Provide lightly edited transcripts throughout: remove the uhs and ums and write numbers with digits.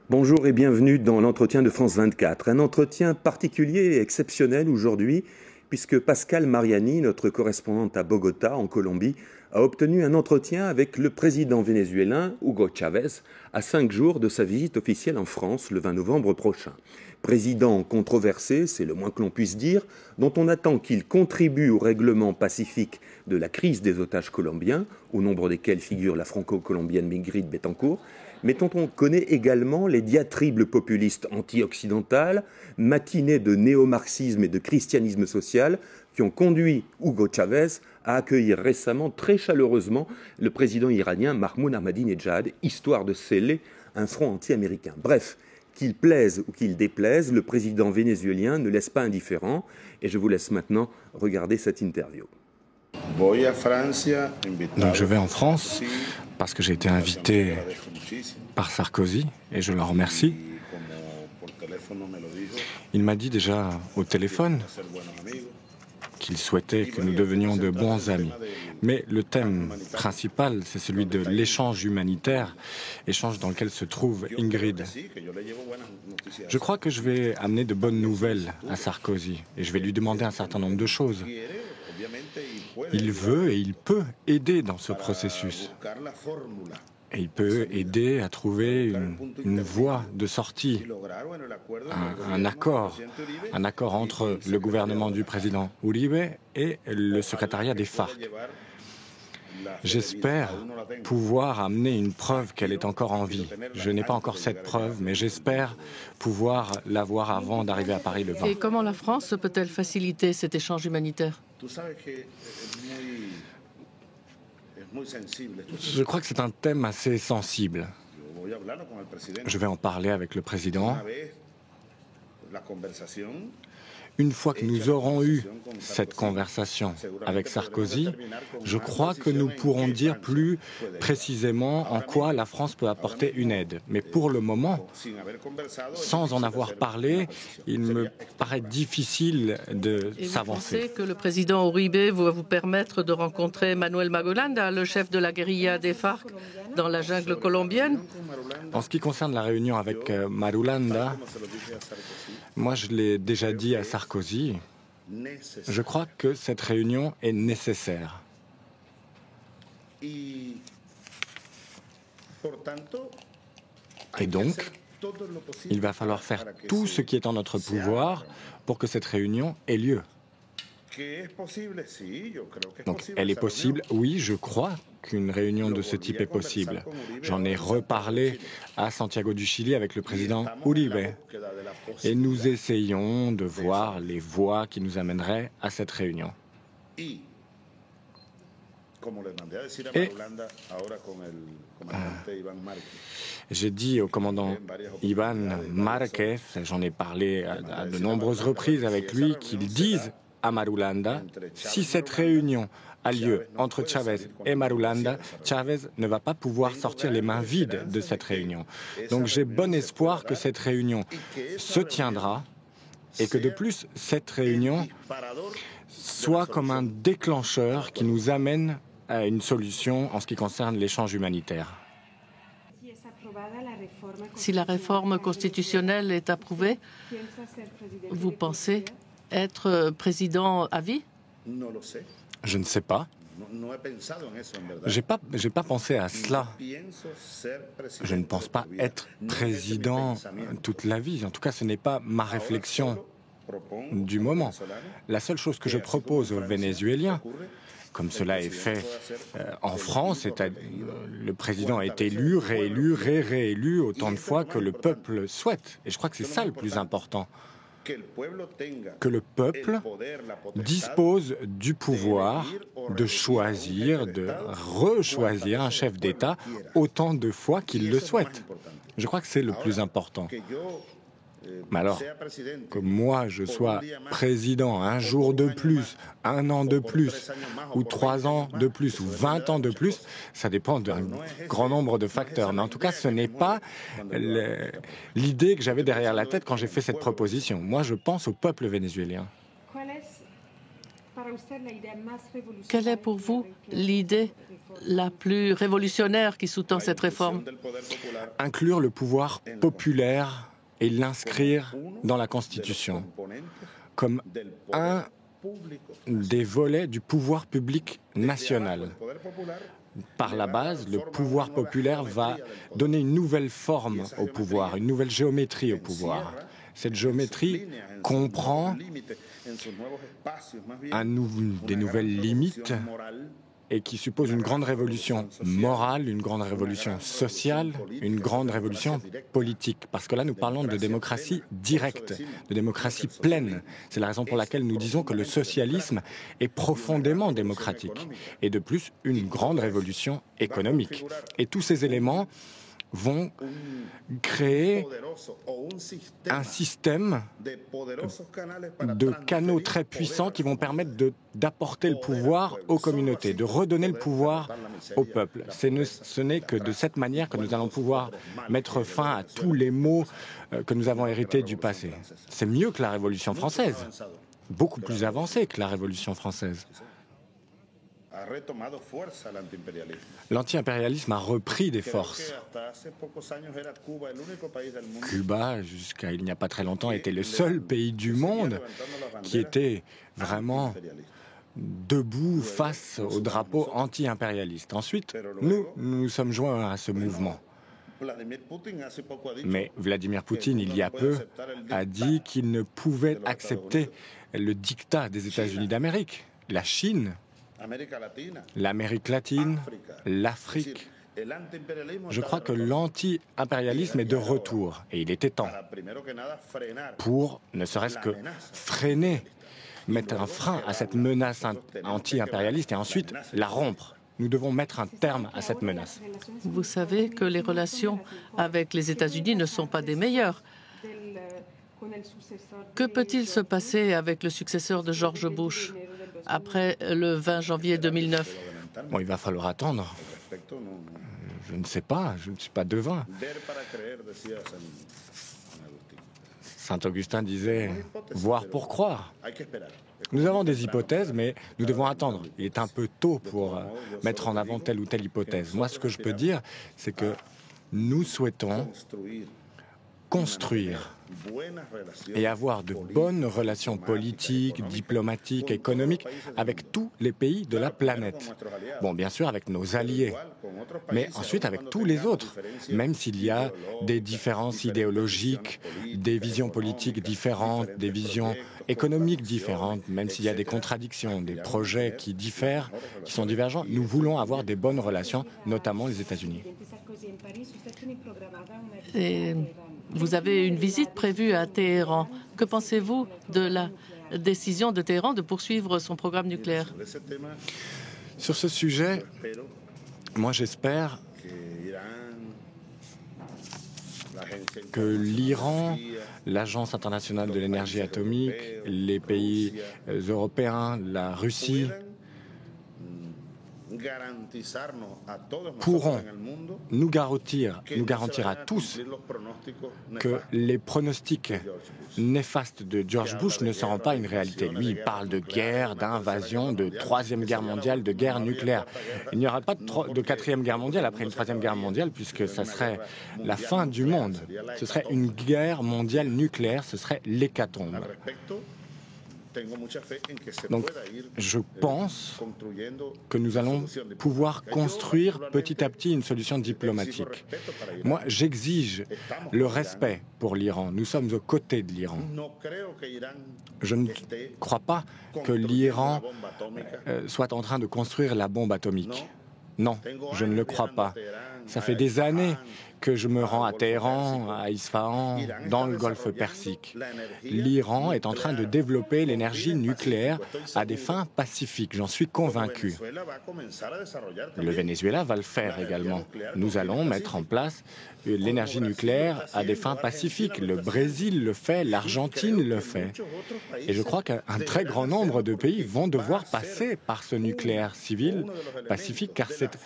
Bonjour et bienvenue dans l'entretien de France 24. Un entretien particulier et exceptionnel aujourd'hui, puisque Pascale Mariani, notre correspondante à Bogota, en Colombie, a obtenu un entretien avec le président vénézuélien Hugo Chávez à 5 jours de sa visite officielle en France le 20 novembre prochain. Président controversé, c'est le moins que l'on puisse dire, dont on attend qu'il contribue au règlement pacifique de la crise des otages colombiens, au nombre desquels figure la franco-colombienne Migrid Betancourt, mais dont on connaît également les diatribes populistes anti-occidentales, matinées de néo-marxisme et de christianisme social, qui ont conduit Hugo Chávez à accueillir récemment très chaleureusement le président iranien Mahmoud Ahmadinejad, histoire de sceller un front anti-américain. Bref, qu'il plaise ou qu'il déplaise, le président vénézuélien ne laisse pas indifférent, et je vous laisse maintenant regarder cette interview. Donc je vais en France parce que j'ai été invité par Sarkozy et je le remercie. Il m'a dit déjà au téléphone qu'il souhaitait que nous devenions de bons amis. Mais le thème principal, c'est celui de l'échange humanitaire, échange dans lequel se trouve Ingrid. Je crois que je vais amener de bonnes nouvelles à Sarkozy et je vais lui demander un certain nombre de choses. Il veut et il peut aider dans ce processus. Et il peut aider à trouver une voie de sortie, un accord entre le gouvernement du président Uribe et le secrétariat des FARC. J'espère pouvoir amener une preuve qu'elle est encore en vie. Je n'ai pas encore cette preuve, mais j'espère pouvoir l'avoir avant d'arriver à Paris le 20. Et comment la France peut-elle faciliter cet échange humanitaire ? Je crois que c'est un thème assez sensible. Je vais en parler avec le président. Une fois que nous aurons eu cette conversation avec Sarkozy, je crois que nous pourrons dire plus précisément en quoi la France peut apporter une aide. Mais pour le moment, sans en avoir parlé, il me paraît difficile de s'avancer. Vous pensez que le président Uribe va vous permettre de rencontrer Manuel Marulanda, le chef de la guérilla des FARC, dans la jungle colombienne ? En ce qui concerne la réunion avec Marulanda, moi je l'ai déjà dit à Sarkozy, je crois que cette réunion est nécessaire. Et donc, il va falloir faire tout ce qui est en notre pouvoir pour que cette réunion ait lieu. Donc, elle est possible, oui, je crois qu'une réunion de ce type est possible. J'en ai reparlé à Santiago du Chili avec le président Uribe. Et nous essayons de voir les voies qui nous amèneraient à cette réunion. Et j'ai dit au commandant Ivan Márquez, j'en ai parlé à de nombreuses reprises avec lui, qu'il dise à Marulanda, si cette réunion a lieu entre Chávez et Marulanda, Chávez ne va pas pouvoir sortir les mains vides de cette réunion. Donc j'ai bon espoir que cette réunion se tiendra et que de plus, cette réunion soit comme un déclencheur qui nous amène à une solution en ce qui concerne l'échange humanitaire. Si la réforme constitutionnelle est approuvée, vous pensez être président à vie ? Je ne sais pas. J'ai pas pensé à cela. Je ne pense pas être président toute la vie. En tout cas, ce n'est pas ma réflexion du moment. La seule chose que je propose aux Vénézuéliens, comme cela est fait en France, le président est élu, réélu, réélu autant de fois que le peuple souhaite. Et je crois que c'est ça le plus important. Que le peuple dispose du pouvoir de choisir, de rechoisir un chef d'État autant de fois qu'il le souhaite. Je crois que c'est le plus important. Mais alors, que moi je sois président un jour de plus, un an de plus, ou 3 ans de plus, ou 20 ans de plus, ça dépend d'un grand nombre de facteurs. Mais en tout cas, ce n'est pas l'idée que j'avais derrière la tête quand j'ai fait cette proposition. Moi, je pense au peuple vénézuélien. Quelle est pour vous l'idée la plus révolutionnaire qui sous-tend cette réforme? Inclure le pouvoir populaire et l'inscrire dans la Constitution comme un des volets du pouvoir public national. Par la base, le pouvoir populaire va donner une nouvelle forme au pouvoir, une nouvelle géométrie au pouvoir. Cette géométrie comprend des nouvelles limites et qui suppose une grande révolution morale, une grande révolution sociale, une grande révolution politique. Parce que là, nous parlons de démocratie directe, de démocratie pleine. C'est la raison pour laquelle nous disons que le socialisme est profondément démocratique. Et de plus, une grande révolution économique. Et tous ces éléments vont créer un système de canaux très puissants qui vont permettre d'apporter le pouvoir aux communautés, de redonner le pouvoir au peuple. Ce n'est que de cette manière que nous allons pouvoir mettre fin à tous les maux que nous avons hérités du passé. C'est mieux que la Révolution française, beaucoup plus avancé que la Révolution française. L'anti-impérialisme a repris des forces. Cuba, jusqu'à il n'y a pas très longtemps, était le seul pays du monde qui était vraiment debout face au drapeau anti-impérialiste. Ensuite, nous sommes joints à ce mouvement. Mais Vladimir Poutine, il y a peu, a dit qu'il ne pouvait accepter le diktat des États-Unis d'Amérique. La Chine, l'Amérique latine, l'Afrique. Je crois que l'anti-impérialisme est de retour, et il était temps, pour ne serait-ce que freiner, mettre un frein à cette menace anti-impérialiste et ensuite la rompre. Nous devons mettre un terme à cette menace. Vous savez que les relations avec les États-Unis ne sont pas des meilleures. Que peut-il se passer avec le successeur de George Bush après le 20 janvier 2009? Bon, il va falloir attendre. Je ne sais pas, je ne suis pas devin. Saint Augustin disait « voir pour croire ». Nous avons des hypothèses, mais nous devons attendre. Il est un peu tôt pour mettre en avant telle ou telle hypothèse. Moi, ce que je peux dire, c'est que nous souhaitons construire et avoir de bonnes relations politiques, diplomatiques, économiques avec tous les pays de la planète. Bon, bien sûr, avec nos alliés, mais ensuite avec tous les autres, même s'il y a des différences idéologiques, des visions politiques différentes, des visions économiques différentes, même s'il y a des contradictions, des projets qui diffèrent, qui sont divergents, nous voulons avoir des bonnes relations, notamment les États-Unis. Et vous avez une visite prévue à Téhéran. Que pensez-vous de la décision de Téhéran de poursuivre son programme nucléaire? Sur ce sujet, moi j'espère que l'Iran, l'Agence internationale de l'énergie atomique, les pays européens, la Russie, pourront nous garantir à tous que les pronostics néfastes de George Bush ne seront pas une réalité. Lui, il parle de guerre, d'invasion, de troisième guerre mondiale, de guerre nucléaire. Il n'y aura pas de quatrième guerre mondiale après une troisième guerre mondiale, puisque ça serait la fin du monde. Ce serait une guerre mondiale nucléaire, ce serait l'hécatombe. Donc, je pense que nous allons pouvoir construire petit à petit une solution diplomatique. Moi, j'exige le respect pour l'Iran. Nous sommes aux côtés de l'Iran. Je ne crois pas que l'Iran soit en train de construire la bombe atomique. Non, je ne le crois pas. Ça fait des années que je me rends à Téhéran, à Isfahan, dans le Golfe Persique. L'Iran est en train de développer l'énergie nucléaire à des fins pacifiques, j'en suis convaincu. Le Venezuela va le faire également. Nous allons mettre en place l'énergie nucléaire à des fins pacifiques. Le Brésil le fait, l'Argentine le fait. Et je crois qu'un très grand nombre de pays vont devoir passer par ce nucléaire civil pacifique, car c'est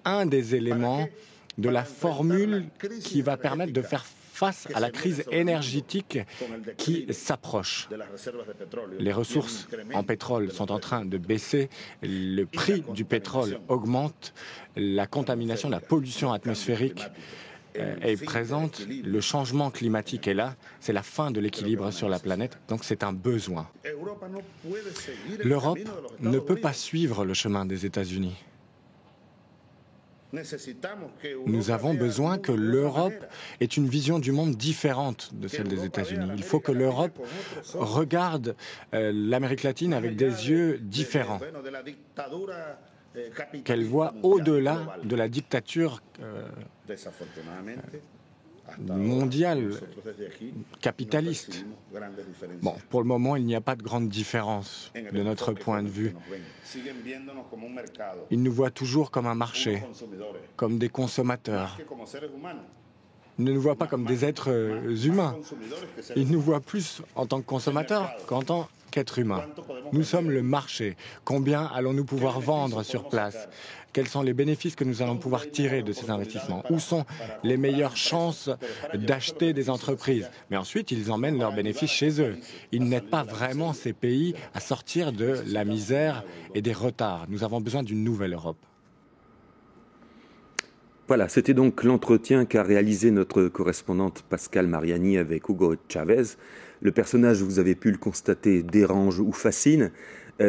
un des éléments de la formule qui va permettre de faire face à la crise énergétique qui s'approche. Les ressources en pétrole sont en train de baisser, le prix du pétrole augmente, la contamination, la pollution atmosphérique est présente, le changement climatique est là, c'est la fin de l'équilibre sur la planète, donc c'est un besoin. L'Europe ne peut pas suivre le chemin des États-Unis. Nous avons besoin que l'Europe ait une vision du monde différente de celle des États-Unis. Il faut que l'Europe regarde l'Amérique latine avec des yeux différents, qu'elle voit au-delà de la dictature mondiale, capitaliste. Bon, pour le moment, il n'y a pas de grande différence de notre point de vue. Ils nous voient toujours comme un marché, comme des consommateurs. Ils ne nous voient pas comme des êtres humains. Ils nous voient plus en tant que consommateurs qu'en tant qu'êtres humains. Nous sommes le marché. Combien allons-nous pouvoir vendre sur place? Quels sont les bénéfices que nous allons pouvoir tirer de ces investissements? Où sont les meilleures chances d'acheter des entreprises? Mais ensuite, ils emmènent leurs bénéfices chez eux. Ils n'aident pas vraiment ces pays à sortir de la misère et des retards. Nous avons besoin d'une nouvelle Europe. Voilà, c'était donc l'entretien qu'a réalisé notre correspondante Pascale Mariani avec Hugo Chavez. Le personnage, vous avez pu le constater, dérange ou fascine.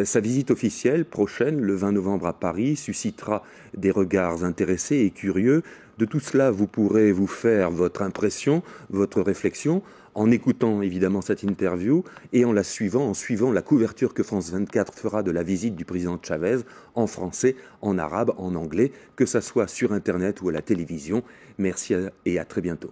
Sa visite officielle, prochaine, le 20 novembre à Paris, suscitera des regards intéressés et curieux. De tout cela, vous pourrez vous faire votre impression, votre réflexion, en écoutant évidemment cette interview et en suivant la couverture que France 24 fera de la visite du président Chavez en français, en arabe, en anglais, que ça soit sur Internet ou à la télévision. Merci et à très bientôt.